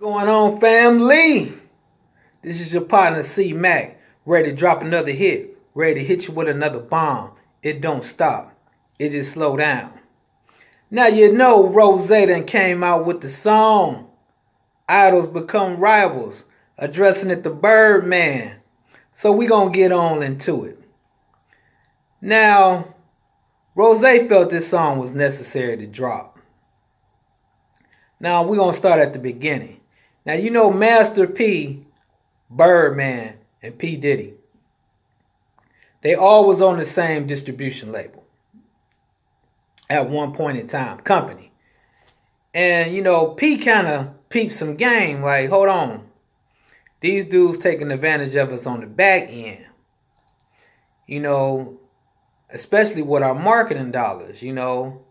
Going on, family? This is your partner C Mac, ready to drop another hit, ready to hit you with another bomb. It don't stop, it just slow down. Now you know Rose done came out with the song Idols Become Rivals, addressing it to Birdman. So we gonna get on into it. Now, Rose felt this song was necessary to drop. Now we're gonna start at the beginning. Now you know Master P, Birdman, and P. Diddy. They all was on the same distribution label at one point in time, company. And you know, P kind of peeped some game, like, hold on. These dudes taking advantage of us on the back end. You know, especially with our marketing dollars, you know.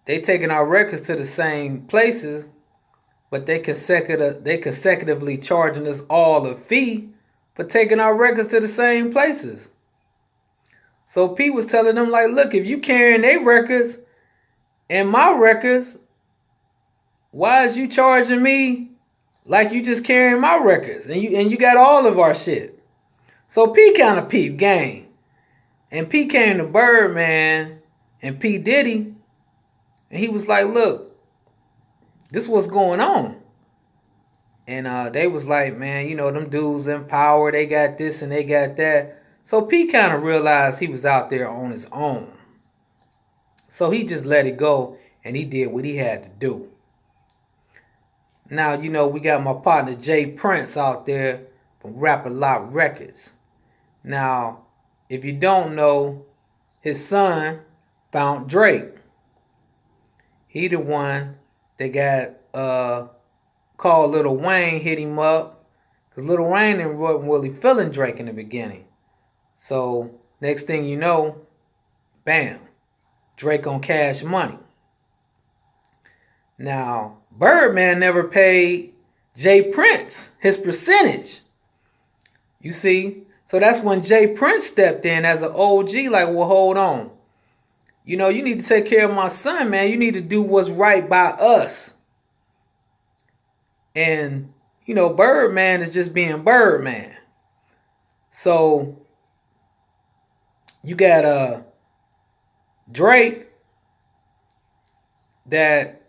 They taking our records to the same places, but they consecutively charging us all a fee for taking our records to the same places. So P was telling them, like, look, if you carrying their records and my records, why is you charging me like you just carrying my records and you got all of our shit? So P kind of peeped game. And P came to Birdman and P. Diddy, and he was like, look, this what's going on. And they was like, man, you know, them dudes in power, they got this and they got that. So P kind of realized he was out there on his own. So he just let it go and he did what he had to do. Now, you know, we got my partner Jay Prince out there from Rap-A-Lot Records. Now, if you don't know, his son found Drake. He the one that got called Lil Wayne, hit him up. Because Lil Wayne wasn't really feeling Drake in the beginning. So, next thing you know, bam, Drake on Cash Money. Now, Birdman never paid Jay Prince his percentage. You see? So that's when Jay Prince stepped in as an OG, like, well, hold on. You know, you need to take care of my son, man. You need to do what's right by us. And, you know, Birdman is just being Birdman. So, you got Drake that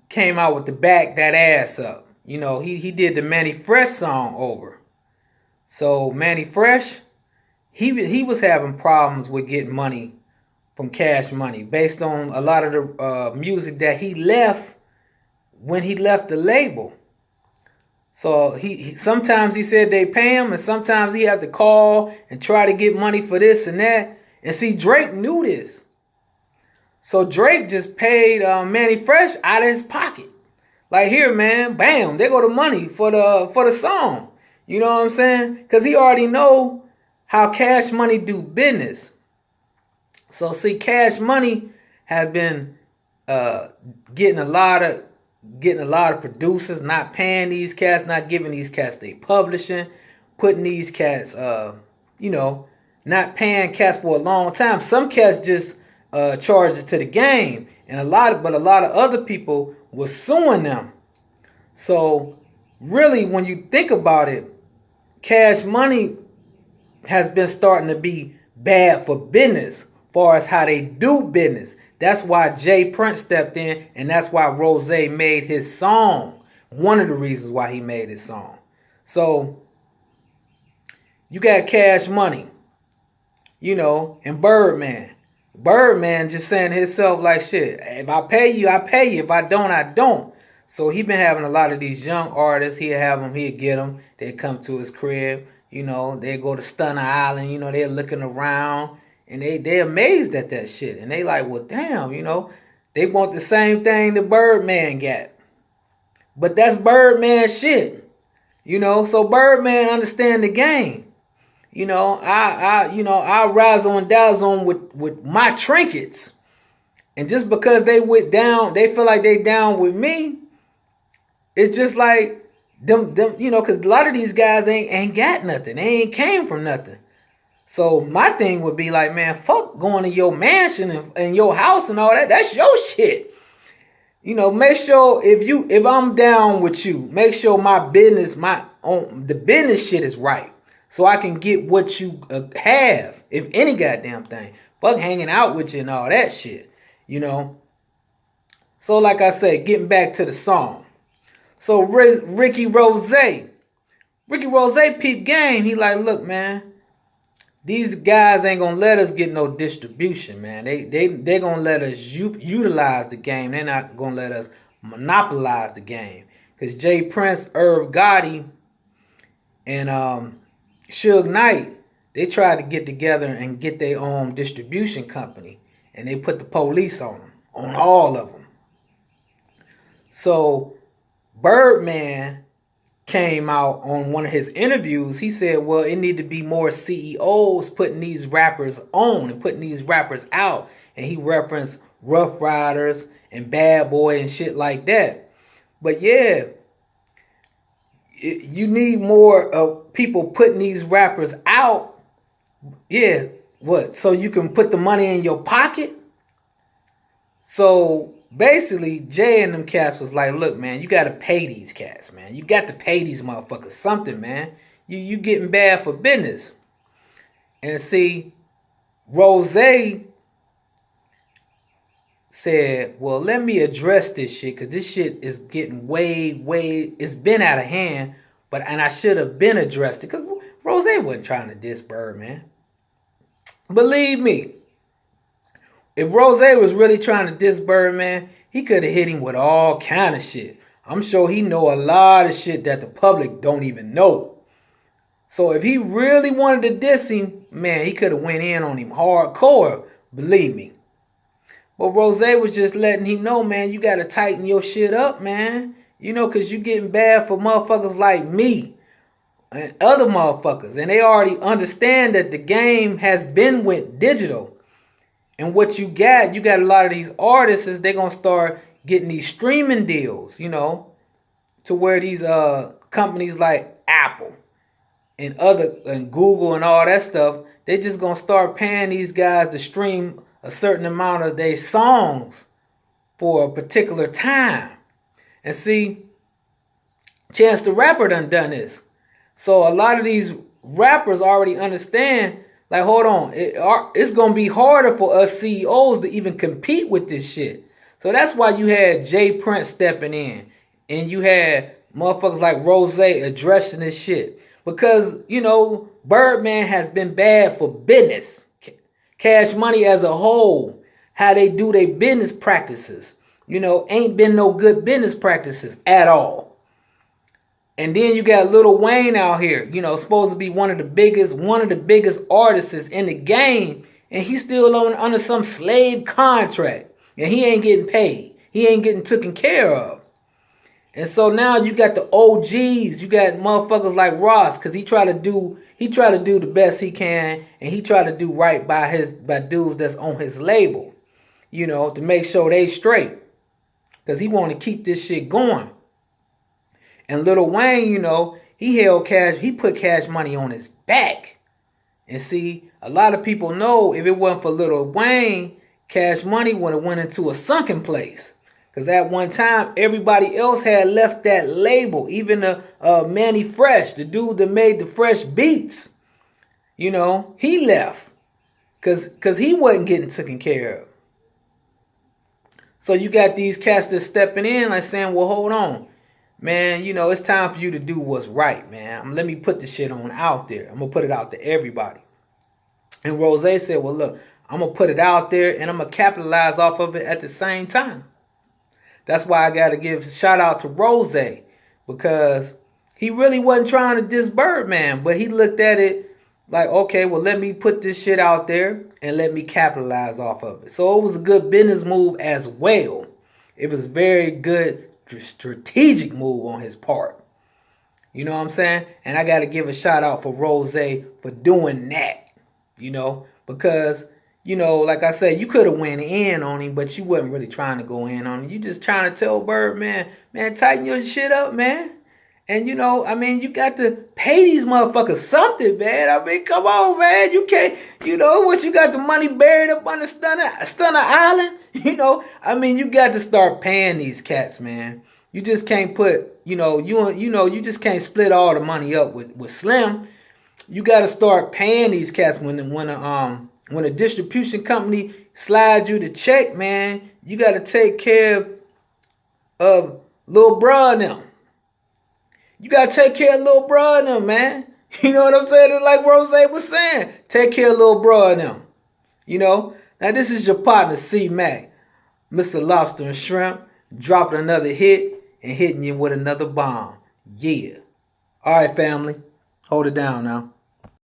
came out with the Back That Ass Up. You know, he did the Mannie Fresh song over. So Mannie Fresh, he was having problems with getting money from Cash Money based on a lot of the music that he left when he left the label. So he sometimes he said they pay him, and sometimes he had to call and try to get money for this and that. And see, Drake knew this. So Drake just paid Mannie Fresh out of his pocket. Like, here, man, bam, there go the money for the song. You know what I'm saying? Because he already know how Cash Money do business. So see, Cash Money has been getting a lot of producers, not paying these cats, not giving these cats they publishing, putting these cats, you know, not paying cats for a long time. Some cats just charges to the game, and a lot of other people were suing them. So really, when you think about it, Cash Money has been starting to be bad for business, far as how they do business. That's why Jay Prince stepped in, and that's why Rose made his song. One of the reasons why he made his song. So you got Cash Money, you know, and Birdman. Birdman just saying to himself, like, shit, if I pay you, I pay you. If I don't, I don't. So he been having a lot of these young artists. He'd have them, he'd get them. They'd come to his crib, you know. They'd go to Stunner Island, you know. They're looking around, and they amazed at that shit. And they like, well, damn, you know. They want the same thing that Birdman got. But that's Birdman shit, you know. So Birdman understand the game. You know, I razzle and dazzle with my trinkets. And just because they went down, they feel like they down with me. It's just like them, you know, because a lot of these guys ain't got nothing. They ain't came from nothing. So my thing would be like, man, fuck going to your mansion and your house and all that. That's your shit. Make sure if I'm down with you, make sure the business shit is right, so I can get what you have, if any goddamn thing. Fuck hanging out with you and all that shit, you know. So like I said, getting back to the song. So Ricky Rose peep game. He like, look, man, these guys ain't gonna let us get no distribution, man. They gonna let us utilize the game. They're not gonna let us monopolize the game. Cause Jay Prince, Irv Gotti, and Suge Knight, they tried to get together and get their own distribution company, and they put the police on them, on all of them. So Birdman came out on one of his interviews. He said, well, it need to be more CEOs putting these rappers on and putting these rappers out. And he referenced Rough Riders and Bad Boy and shit like that. But yeah, you need more of people putting these rappers out. Yeah, what? So you can put the money in your pocket? So basically, Jay and them cats was like, look, man, you got to pay these cats, man. You got to pay these motherfuckers something, man. You getting bad for business. And see, Rose said, well, let me address this shit, because this shit is getting it's been out of hand, and I should have been addressed it, because Rose wasn't trying to diss Birdman. Believe me. If Rose was really trying to diss Birdman, he could have hit him with all kind of shit. I'm sure he know a lot of shit that the public don't even know. So if he really wanted to diss him, man, he could have went in on him hardcore, believe me. But Rose was just letting him know, man, you got to tighten your shit up, man. Because you getting bad for motherfuckers like me and other motherfuckers. And they already understand that the game has been went digital. And what you got a lot of these artists is they're going to start getting these streaming deals, to where these companies like Apple and Google and all that stuff, they just going to start paying these guys to stream a certain amount of their songs for a particular time. And see, Chance the Rapper done this. So a lot of these rappers already understand, like, hold on, it's going to be harder for us CEOs to even compete with this shit. So that's why you had Jay Prince stepping in. And you had motherfuckers like Rose addressing this shit. Because, Birdman has been bad for business. Cash Money as a whole, how they do their business practices, ain't been no good business practices at all. And then you got Lil Wayne out here, supposed to be one of the biggest artists in the game, and he's still under some slave contract, and he ain't getting paid. He ain't getting taken care of. And so now you got the OGs, you got motherfuckers like Ross, because he try to do the best he can, and he try to do right by dudes that's on his label, to make sure they straight, because he want to keep this shit going. And Lil Wayne, he put Cash Money on his back. And see, a lot of people know if it wasn't for Lil Wayne, Cash Money would have went into a sunken place. Because at one time, everybody else had left that label. Even the Manny Fresh, the dude that made the Fresh beats, he left. Because he wasn't getting taken care of. So you got these cats that's stepping in like saying, well, hold on. Man, it's time for you to do what's right, man. Let me put the shit on out there. I'm going to put it out to everybody. And Rose said, well, look, I'm going to put it out there and I'm going to capitalize off of it at the same time. That's why I got to give a shout out to Rose, because he really wasn't trying to diss Birdman, but he looked at it like, okay, well, let me put this shit out there and let me capitalize off of it. So it was a good business move as well. It was very good strategic move on his part. You know what I'm saying? And I got to give a shout out for Rose for doing that, because, like I said, you could have went in on him, but you wasn't really trying to go in on him. You just trying to tell Birdman, man, tighten your shit up, man. And you got to pay these motherfuckers something, man. I mean, come on, man. You can't, what you got the money buried up on the Stunner Island? You got to start paying these cats, man. You just can't put, you just can't split all the money up with Slim. You got to start paying these cats when a distribution company slides you the check, man. You got to take care of Lil Bruh and them. You got to take care of Lil Bruh and them, man. You know what I'm saying? It's like Rose was saying. Take care of Lil Bruh and them. Now this is your partner, C-Mac. Mr. Lobster and Shrimp. Dropping another hit and hitting you with another bomb. Yeah. All right, family. Hold it down now.